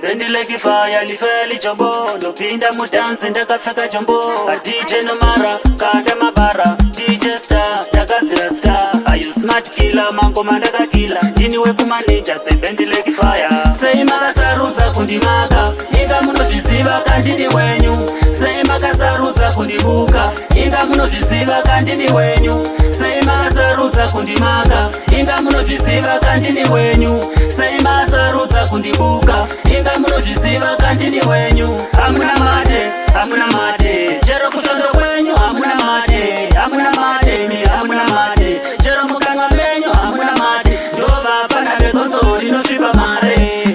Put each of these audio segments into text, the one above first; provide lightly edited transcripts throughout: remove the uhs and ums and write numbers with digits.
Bendi like fire lifeli jombo ndopinda mutanzi ndakapfeka jombo DJ Nomara kanda mabara DJ Star yakadzira star ayu smart killer mango mandaka killer ndini wekumanija the bendi like fire sei makasarudza kundimaka inga munozviziva kandini wenyu sei makasarudza kundibuka inga munozviziva kandini wenyu sei makasarudza kundimaka inga munozviziva kandini wenyu sei makasarudza kundibuka inga munozviziva kandini wenyu amuna mate chero kushondo kwenyu amuna mate mi amuna mate chero mukanwa menyu amuna mate ndova pana vekonzo rinosvipa mare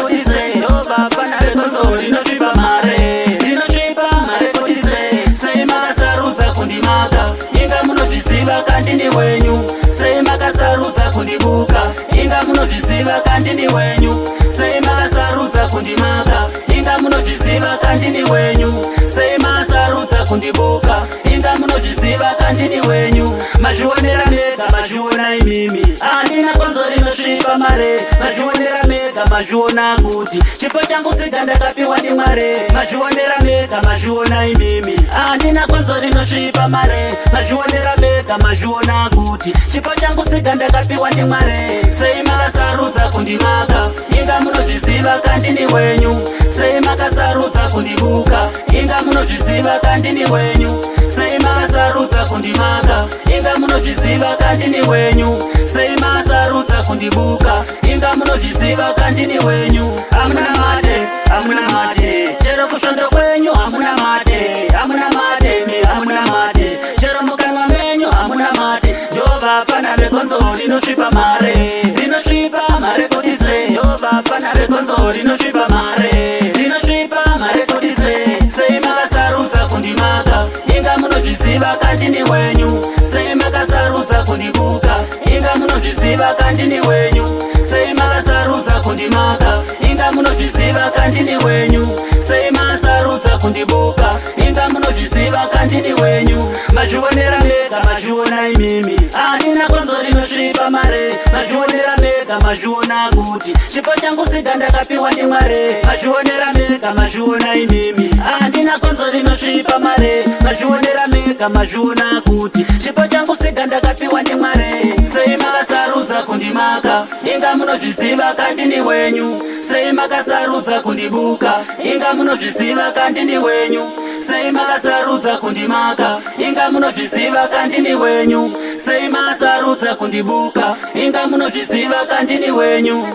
kotise ndova pana vekonzo rinosvipa mare kotise sei makasarudza kundimaka inga munozviziva kandini wenyu sei makasarudza kundibuka inga munozviziva kandini wenyu sei makasarudza kundimaka inga munozviziva kandini wenyu sei makasarudza kundibuka inga munozviziva kandini wenyu mazvionera mega mazviona imimi handina konzo rinosvipa mare mazvionera mega mazviona kuti chipo changu siga ndakapiwa ndiMwari mazvionera mega mazviona imimi handina konzo rinosvipa mare mazvionera mega mazviona kuti chipo changu siga ndakapiwa ndiMwari sei makasarudza kundimaka inga munozviziva kandini wenyu sei makasarudza kundibuka inga munozviziva kandini wenyu sei makasarudza kundimaka inga munozviziva kandini wenyu sei makasarudza kundibuka inga munozviziva kandini wenyu amuna mate chero kushondo kwenyu amuna mate mi amuna mate chero mukanwa menyu amuna mate ndova pana vekonzo rinosvipa mare kotidze ndova pana vekonzo rinosvipa mare kotidze sei makasarudza kundimaka inga munozviziva kandini wenyu sei makasarudza kundibuka inga munozviziva kandini wenyu sei makasarudza kundimaka inga munozviziva kandini wenyu sei makasarudza kundibuka inga munozviziva kandini wenyu mazvionera mega mazviona imimi handina konzo rinosvipa mare mazvionera mega mazviona kuti chipo changu siga ndakapiwa ndiMwari mazvionera mega mazviona imimi handina konzo rinosvipa mare mazvionera mega mazviona kuti chipo changu siga ndakapiwa ndiMwari sei makasarudza kundimaka inga munozviziva kandini wenyu sei makasarudza kundibuka inga munozviziva kandini wenyu sei makasarudza kundimaka inga munozviziva kandini wenyu sei makasarudza kundibuka inga munozviziva kandini wenyu